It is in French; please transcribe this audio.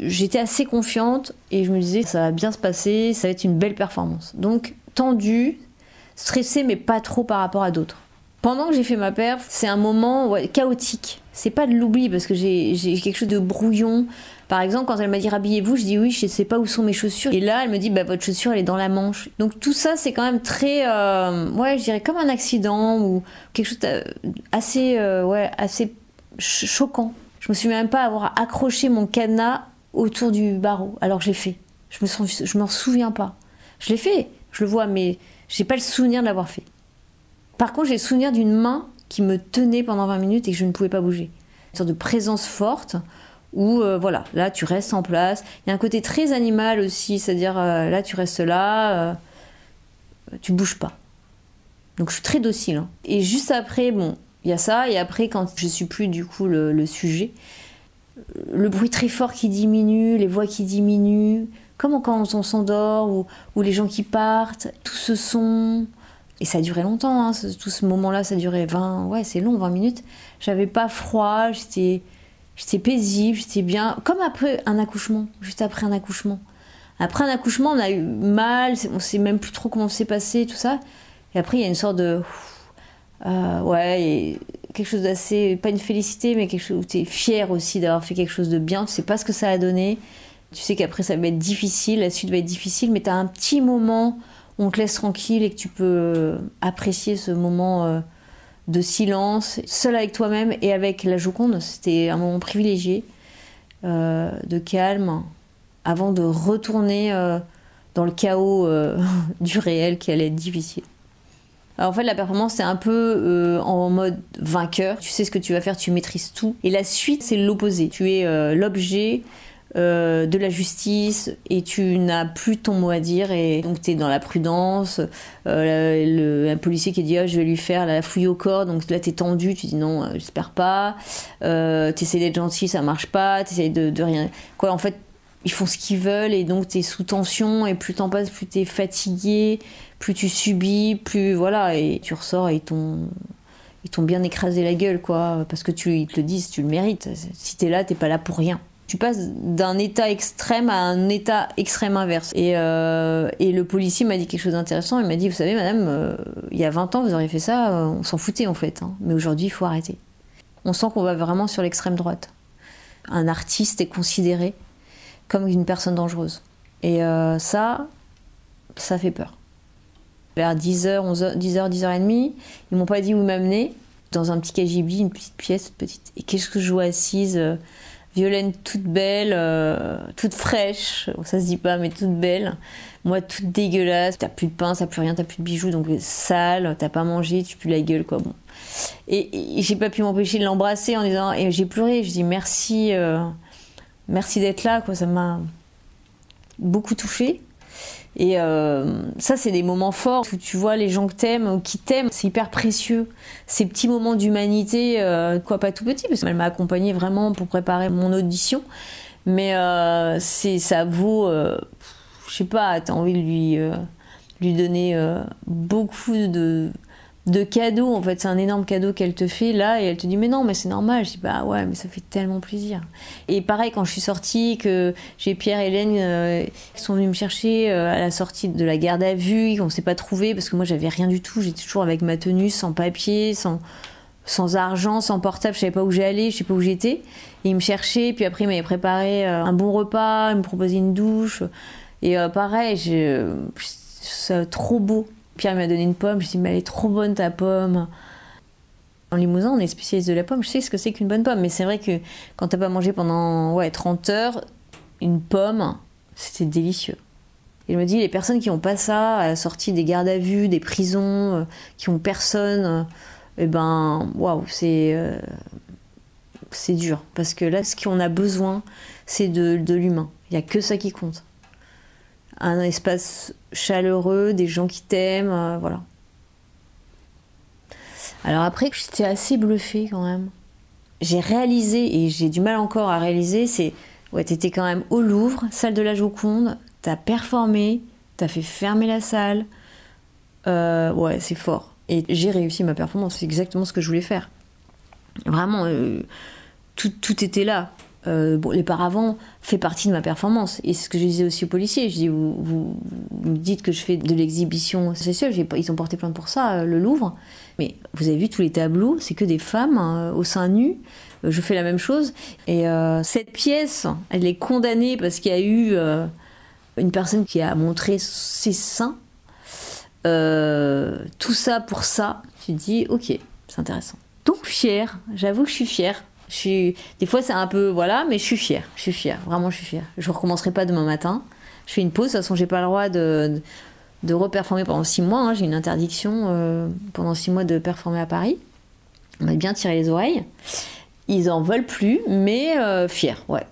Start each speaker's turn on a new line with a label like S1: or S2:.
S1: J'étais assez confiante et je me disais ça va bien se passer, ça va être une belle performance. Donc tendue, stressée mais pas trop par rapport à d'autres. Pendant que j'ai fait ma perf, c'est un moment chaotique. C'est pas de l'oubli parce que j'ai quelque chose de brouillon. Par exemple, quand elle m'a dit rhabillez-vous, je dis oui, je sais pas où sont mes chaussures. Et là, elle me dit votre chaussure elle est dans la manche. Donc tout ça, c'est quand même très, je dirais comme un accident ou quelque chose assez, assez choquant. Je me souviens même pas avoir accroché mon cadenas autour du barreau. Alors je l'ai fait. Je m'en souviens pas. Je l'ai fait, je le vois, mais j'ai pas le souvenir de l'avoir fait. Par contre, j'ai le souvenir d'une main qui me tenait pendant 20 minutes et que je ne pouvais pas bouger. Une sorte de présence forte où, là, tu restes en place. Il y a un côté très animal aussi, c'est-à-dire, là, tu restes là, tu bouges pas. Donc, je suis très docile. Hein. Et juste après, il y a ça. Et après, quand je suis plus, du coup, le sujet, le bruit très fort qui diminue, les voix qui diminuent, comme quand on s'endort ou les gens qui partent, tout ce son... Et ça a duré longtemps, hein, tout ce moment-là, ça a duré 20 minutes. J'avais pas froid, j'étais paisible, j'étais bien. Comme après un accouchement, juste après un accouchement. Après un accouchement, on a eu mal, on sait même plus trop comment c'est passé, tout ça. Et après, il y a une sorte de... et quelque chose d'assez... Pas une félicité, mais quelque chose où tu es fier aussi d'avoir fait quelque chose de bien. Tu sais pas ce que ça a donné. Tu sais qu'après, ça va être difficile, la suite va être difficile, mais tu as un petit moment... on te laisse tranquille et que tu peux apprécier ce moment de silence, seul avec toi-même et avec la Joconde. C'était un moment privilégié, de calme, avant de retourner dans le chaos du réel qui allait être difficile. Alors en fait, la performance, c'est un peu en mode vainqueur. Tu sais ce que tu vas faire, tu maîtrises tout. Et la suite, c'est l'opposé. Tu es l'objet de la justice et tu n'as plus ton mot à dire et donc tu es dans la prudence. Un policier qui dit je vais lui faire la fouille au corps, donc là tu es tendu, tu dis non, j'espère pas. Tu essaies d'être gentil, ça marche pas, tu essaies de rien. Quoi, en fait, ils font ce qu'ils veulent et donc tu es sous tension et plus t'en passes, plus tu es fatigué, plus tu subis, plus voilà, et tu ressors et ils t'ont bien écrasé la gueule, quoi, parce que ils te le disent, tu le mérites. Si t'es là, t'es pas là pour rien. Tu passes d'un état extrême à un état extrême inverse. Et le policier m'a dit quelque chose d'intéressant. Il m'a dit, vous savez, madame, il y a 20 ans, vous auriez fait ça, on s'en foutait en fait. Hein. Mais aujourd'hui, il faut arrêter. On sent qu'on va vraiment sur l'extrême droite. Un artiste est considéré comme une personne dangereuse. Et ça fait peur. Vers 10h, 10h30, ils m'ont pas dit où m'amener. Dans un petit cagibi, une petite pièce petite. Et qu'est-ce que je vois assise Violaine toute belle, toute fraîche, ça se dit pas, mais toute belle. Moi, toute dégueulasse. T'as plus de pain, t'as plus rien, t'as plus de bijoux, donc sale, t'as pas mangé, tu pues la gueule, quoi. Bon. Et j'ai pas pu m'empêcher de l'embrasser en disant, et j'ai pleuré. Je dis merci, merci d'être là, quoi. Ça m'a beaucoup touchée. Et ça, c'est des moments forts où tu vois les gens que t'aimes ou qui t'aiment, c'est hyper précieux. Ces petits moments d'humanité, pas tout petit, parce qu'elle m'a accompagnée vraiment pour préparer mon audition. Mais ça vaut, je sais pas, t'as envie de lui donner beaucoup de cadeaux. En fait, c'est un énorme cadeau qu'elle te fait là, et elle te dit mais non, mais c'est normal. Je dis bah ouais, mais ça fait tellement plaisir. Et pareil, quand je suis sortie, que j'ai Pierre et Hélène qui sont venus me chercher à la sortie de la garde à vue, qu'on s'est pas trouvé parce que moi j'avais rien du tout. J'étais toujours avec ma tenue, sans papier, sans argent, sans portable. Je savais pas où j'allais, je sais pas où j'étais. Et ils me cherchaient, puis après ils m'avaient préparé un bon repas, ils me proposaient une douche. Et pareil, c'est trop beau. Pierre m'a donné une pomme, je lui ai dit mais elle est trop bonne ta pomme. En Limousin, on est spécialiste de la pomme, je sais ce que c'est qu'une bonne pomme, mais c'est vrai que quand t'as pas mangé pendant 30 heures, une pomme, c'était délicieux. Et je me dis, les personnes qui ont pas ça à la sortie des gardes à vue, des prisons, qui ont personne, waouh, c'est dur. Parce que là, ce qu'on a besoin, c'est de l'humain. Il y a que ça qui compte. Un espace chaleureux, des gens qui t'aiment, voilà. Alors après, j'étais assez bluffée quand même. J'ai réalisé, et j'ai du mal encore à réaliser, t'étais quand même au Louvre, salle de la Joconde, t'as performé, t'as fait fermer la salle. C'est fort. Et j'ai réussi ma performance, c'est exactement ce que je voulais faire. Vraiment, tout était là. Bon, les paravents fait partie de ma performance. Et c'est ce que je disais aussi aux policiers. Je dis, vous me dites que je fais de l'exhibition sexuelle. Ils ont porté plainte pour ça, le Louvre. Mais vous avez vu tous les tableaux, c'est que des femmes au sein nu. Je fais la même chose. Et cette pièce, elle est condamnée parce qu'il y a eu une personne qui a montré ses seins. Tout ça pour ça. Tu te dis, ok, c'est intéressant. Donc fière, j'avoue que je suis fière. Des fois c'est un peu voilà, mais je suis fière, vraiment je suis fière. Je recommencerai pas demain matin. Je fais une pause, de toute façon j'ai pas le droit de reperformer pendant 6 mois, hein. J'ai une interdiction pendant 6 mois de performer à Paris. On m'a bien tiré les oreilles. Ils en veulent plus, mais fière, ouais.